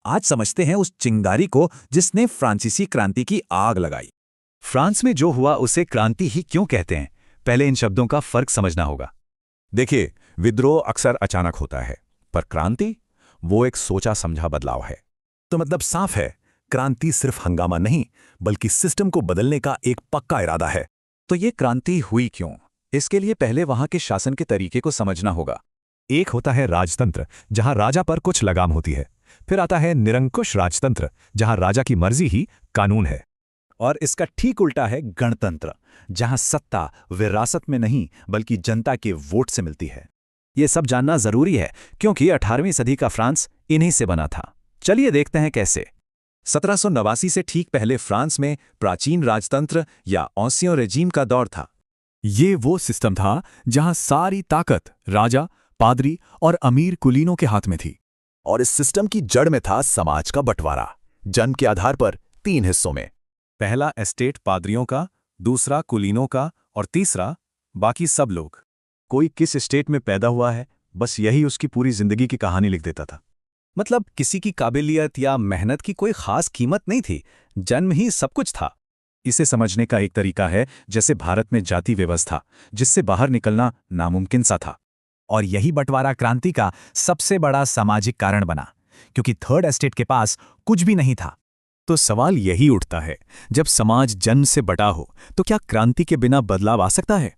आज समझते हैं उस चिंगारी को जिसने फ्रांसीसी क्रांति की आग लगाई। फ्रांस में जो हुआ उसे क्रांति ही क्यों कहते हैं, पहले इन शब्दों का फर्क समझना होगा। देखिए, विद्रोह अक्सर अचानक होता है, पर क्रांति वो एक सोचा समझा बदलाव है। तो मतलब साफ है, क्रांति सिर्फ हंगामा नहीं बल्कि सिस्टम को बदलने का एक पक्का इरादा है। तो ये क्रांति हुई क्यों? इसके लिए पहले वहां के शासन के तरीके को समझना होगा। एक होता है राजतंत्र, जहां राजा पर कुछ लगाम होती है। फिर आता है निरंकुश राजतंत्र, जहां राजा की मर्जी ही कानून है। और इसका ठीक उल्टा है गणतंत्र, जहां सत्ता विरासत में नहीं बल्कि जनता के वोट से मिलती है। ये सब जानना जरूरी है क्योंकि 18वीं सदी का फ्रांस इन्हीं से बना था। चलिए देखते हैं कैसे। 1789 से ठीक पहले फ्रांस में प्राचीन राजतंत्र या ऑसियों रेजीम का दौर था। ये वो सिस्टम था जहां सारी ताकत राजा, पादरी और अमीर कुलीनों के हाथ में थी। और इस सिस्टम की जड़ में था समाज का बंटवारा, जन्म के आधार पर 3 हिस्सों में। पहला एस्टेट पादरियों का, दूसरा कुलीनों का और तीसरा बाकी सब लोग। कोई किस स्टेट में पैदा हुआ है, बस यही उसकी पूरी जिंदगी की कहानी लिख देता था। मतलब किसी की काबिलियत या मेहनत की कोई खास कीमत नहीं थी, जन्म ही सब कुछ था। इसे समझने का एक तरीका है जैसे भारत में जाति व्यवस्था, जिससे बाहर निकलना नामुमकिन सा था। और यही बंटवारा क्रांति का सबसे बड़ा सामाजिक कारण बना, क्योंकि थर्ड एस्टेट के पास कुछ भी नहीं था। तो सवाल यही उठता है, जब समाज जन्म से बटा हो तो क्या क्रांति के बिना बदलाव आ सकता है?